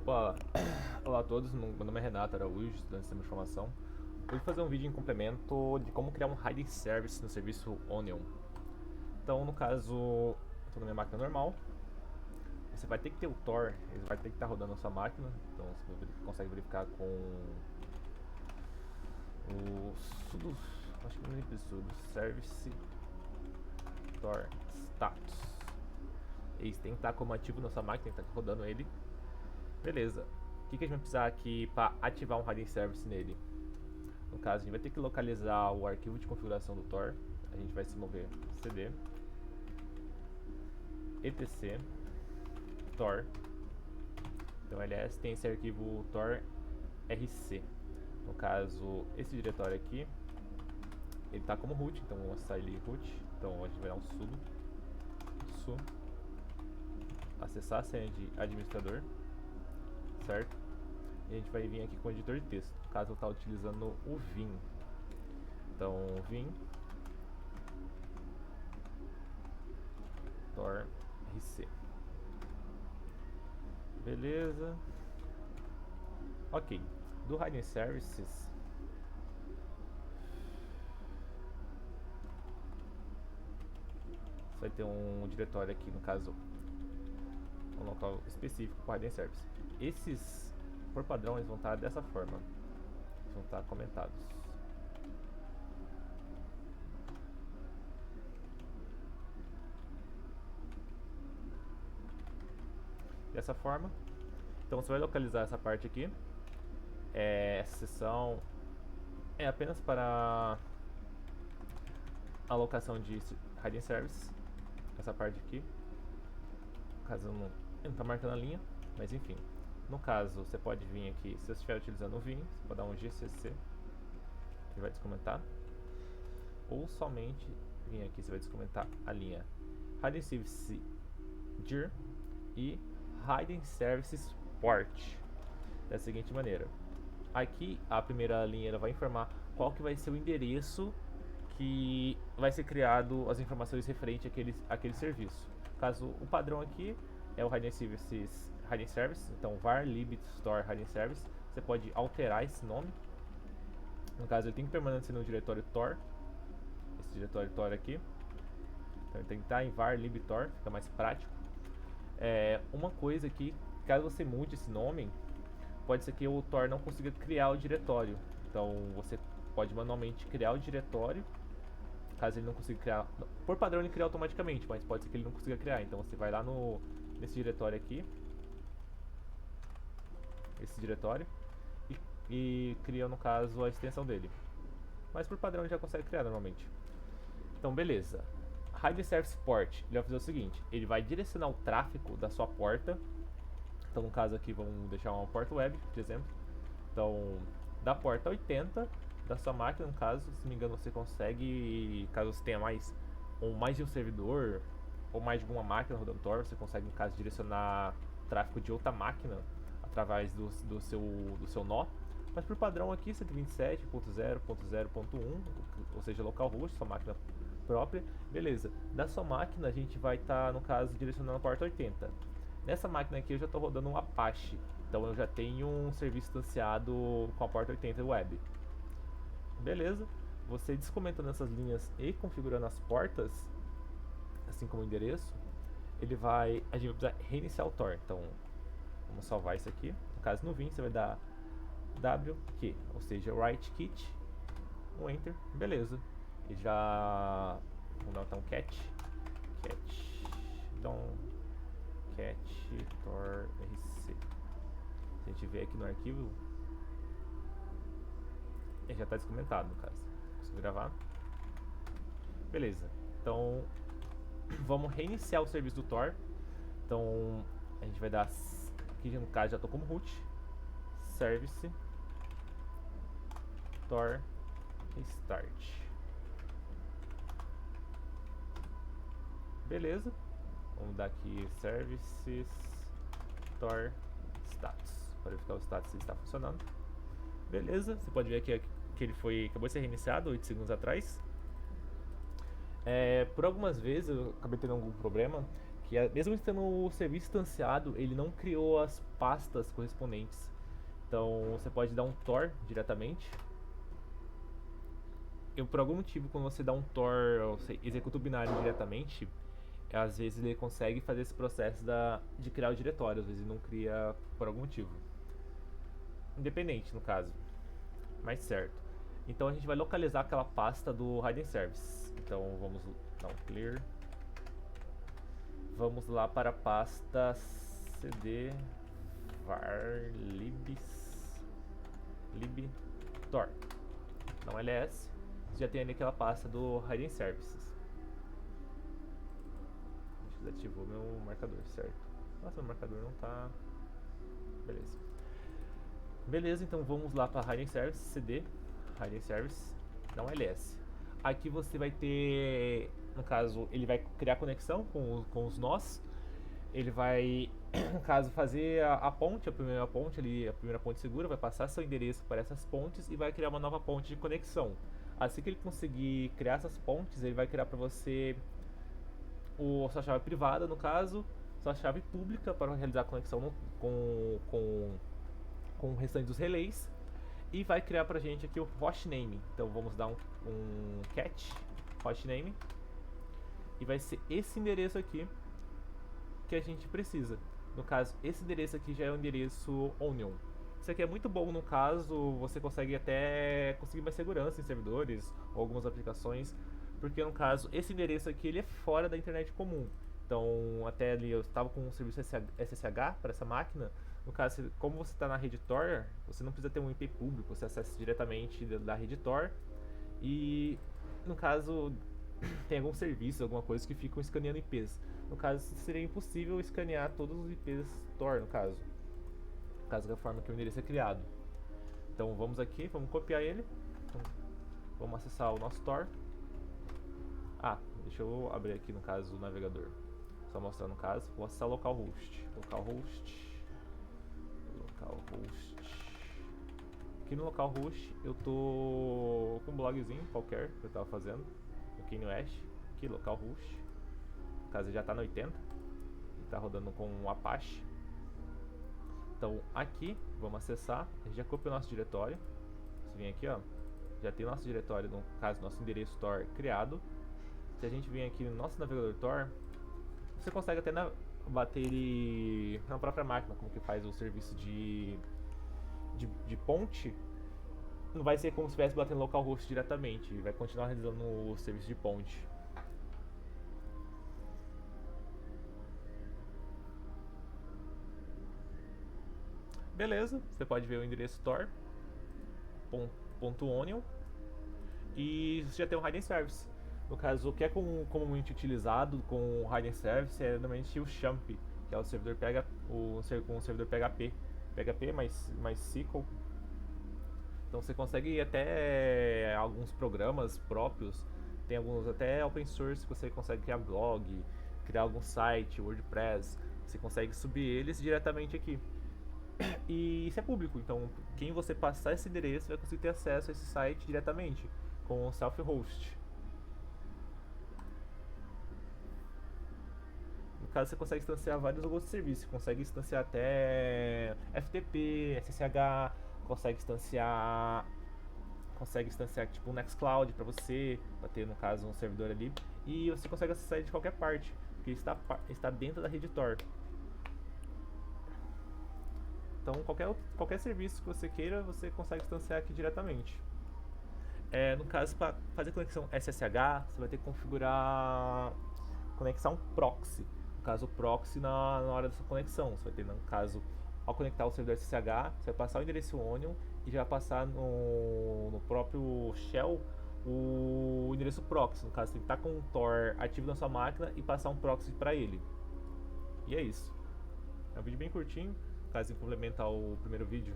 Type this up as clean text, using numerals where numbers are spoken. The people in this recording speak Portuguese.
Opa, olá a todos, meu nome é Renato Araújo, estudante de sistema de informação. Hoje vou fazer um vídeo em complemento de como criar um hiding service no serviço Onion. Então, no caso, estou na minha máquina normal. Você vai ter que ter o Tor, ele vai ter que estar rodando na sua máquina. Então, você consegue verificar com o sudo, acho que não é sudo, service Tor status. Ele tem que estar como ativo na sua máquina, tem que estar rodando ele. Beleza. O que a gente vai precisar aqui para ativar um hiding service nele? No caso, a gente vai ter que localizar o arquivo de configuração do Tor. A gente vai se mover cd etc tor. Então, ls tem esse arquivo tor rc. No caso, esse diretório aqui, ele está como root, então vamos acessar ele root. Então, a gente vai dar um sudo acessar a senha de administrador, certo? E a gente vai vir aqui com o editor de texto, no caso eu estou utilizando o Vim. Então, Vim tor rc. Beleza. Ok. Do hiding services, você vai ter um diretório aqui, no caso um local específico para hiding service. Esses, por padrão, eles vão estar dessa forma, eles vão estar comentados. Dessa forma. Então você vai localizar essa parte aqui. Essa seção é apenas para alocação de hiding service. Essa parte aqui, no caso não está marcando a linha, mas enfim. No caso, você pode vir aqui, se você estiver utilizando o Vim, você pode dar um gcc, ele vai descomentar. Ou somente vir aqui, você vai descomentar a linha hiding service dir e hiding services port, da seguinte maneira. Aqui a primeira linha ela vai informar qual que vai ser o endereço que vai ser criado as informações referente àquele serviço. Caso o padrão aqui é o hiding service, então var lib store hiding service, você pode alterar esse nome. No caso ele tem que permanecer no diretório tor, esse diretório tor aqui. Então ele tem que estar em var lib tor, fica mais prático. Uma coisa aqui, caso você mude esse nome, pode ser que o Tor não consiga criar o diretório. Então você pode manualmente criar o diretório. Caso ele não consiga criar, por padrão ele cria automaticamente, mas pode ser que ele não consiga criar. Então você vai lá nesse diretório aqui, esse diretório, e cria no caso a extensão dele. Mas por padrão ele já consegue criar normalmente. Então beleza. Hiding Service Port, ele vai fazer o seguinte, ele vai direcionar o tráfego da sua porta. Então no caso aqui vamos deixar uma porta web, por exemplo. Então da porta 80 da sua máquina, no caso, se não me engano você consegue, caso você tenha mais de um servidor ou mais de uma máquina rodando Tor, você consegue no caso direcionar tráfego de outra máquina através do seu nó. Mas por padrão aqui 127.0.0.1, ou seja, localhost, sua máquina própria, beleza. Da sua máquina a gente vai estar, no caso, direcionando a porta 80. Nessa máquina aqui eu já estou rodando um Apache, então eu já tenho um serviço instanciado com a porta 80 web. Beleza, você descomentando essas linhas e configurando as portas, assim como o endereço, a gente vai precisar reiniciar o Tor. Então vamos salvar isso aqui. No caso no Vim você vai dar wk, ou seja, write kit, um enter, beleza. E já vamos dar então cat tor rc. Se a gente ver aqui no arquivo, ele já está descomentado no caso. Consigo gravar. Beleza. Então vamos reiniciar o serviço do Tor. Então a gente vai dar, aqui no caso já estou como root, service tor restart. Beleza. Vamos dar aqui services tor status para verificar o status se está funcionando. Beleza, você pode ver aqui que ele acabou de ser reiniciado 8 segundos atrás. Por algumas vezes eu acabei tendo algum problema que mesmo estando o serviço instanciado, ele não criou as pastas correspondentes. Então você pode dar um Tor diretamente. Por algum motivo, quando você dá um Tor, ou você executa o binário diretamente, às vezes ele consegue fazer esse processo de criar o diretório, às vezes ele não cria por algum motivo. Independente, no caso. Mas certo. Então a gente vai localizar aquela pasta do Hidden Service. Então vamos dar um clear. Vamos lá para a pasta cd var libtor. Não ls. Você já tem ali aquela pasta do Hidden Services. Desativou meu marcador, certo? Nossa, meu marcador não tá... Beleza. Beleza, então vamos lá para Hidden Service, cd, Hidden Service, não ls. Aqui você vai ter, no caso, ele vai criar conexão com os nós. Ele vai, no caso, fazer a ponte, a primeira ponte segura, vai passar seu endereço para essas pontes e vai criar uma nova ponte de conexão. Assim que ele conseguir criar essas pontes, ele vai criar para você sua chave privada, no caso, sua chave pública para realizar a conexão com o restante dos relés, e vai criar pra gente aqui o hostname. Então vamos dar um cat hostname, e vai ser esse endereço aqui que a gente precisa. No caso, esse endereço aqui já é o endereço onion. Isso aqui é muito bom, no caso, você consegue até conseguir mais segurança em servidores ou algumas aplicações, porque no caso, esse endereço aqui ele é fora da internet comum. Então, até ali eu estava com um serviço SSH para essa máquina. No caso, como você está na rede Tor, você não precisa ter um IP público, você acessa diretamente da rede Tor. E, no caso, tem algum serviço, alguma coisa que ficam escaneando IPs. No caso, seria impossível escanear todos os IPs Tor, no caso da forma que o endereço é criado. Então, vamos aqui, vamos copiar ele. Então, vamos acessar o nosso Tor. Deixa eu abrir aqui, no caso, o navegador. Só mostrar no caso. Vou acessar localhost. Aqui no localhost eu tô com um blogzinho qualquer que eu tava fazendo. Aqui no Ash. Aqui, localhost. No caso, já tá no 80. Ele tá rodando com um Apache. Então aqui, vamos acessar. A gente já copiou o nosso diretório. Você vem aqui, ó. Já tem o nosso diretório, no caso, nosso endereço Tor criado. Se a gente vir aqui no nosso navegador Tor, você consegue até bater ele na própria máquina, como que faz o serviço de ponte. Não vai ser como se estivesse batendo localhost diretamente, vai continuar realizando o serviço de ponte. Beleza, você pode ver o endereço tor.onion e você já tem um Hidden Service. No caso, o que é comumente utilizado com o Hidden Service é normalmente o XAMPP, que é o servidor um servidor PHP mais SQL. Então você consegue ir até alguns programas próprios, tem alguns até open source que você consegue criar blog, criar algum site, WordPress, você consegue subir eles diretamente aqui. E isso é público, então quem você passar esse endereço vai conseguir ter acesso a esse site diretamente, com o self-host. No caso, você consegue instanciar vários outros serviços. Você consegue instanciar até FTP, SSH, consegue instanciar tipo um Nextcloud para você, para ter, no caso, um servidor ali. E você consegue acessar ele de qualquer parte, porque ele está dentro da rede Tor. Então, qualquer serviço que você queira, você consegue instanciar aqui diretamente. No caso, para fazer conexão SSH, você vai ter que configurar conexão proxy. No caso, o proxy na hora dessa conexão. Você vai ter, no caso, ao conectar o servidor SSH, você vai passar o endereço onion e já vai passar no próprio shell o endereço proxy. No caso, você tem que estar com o Tor ativo na sua máquina e passar um proxy para ele. E é isso. É um vídeo bem curtinho, caso complementa ao primeiro vídeo.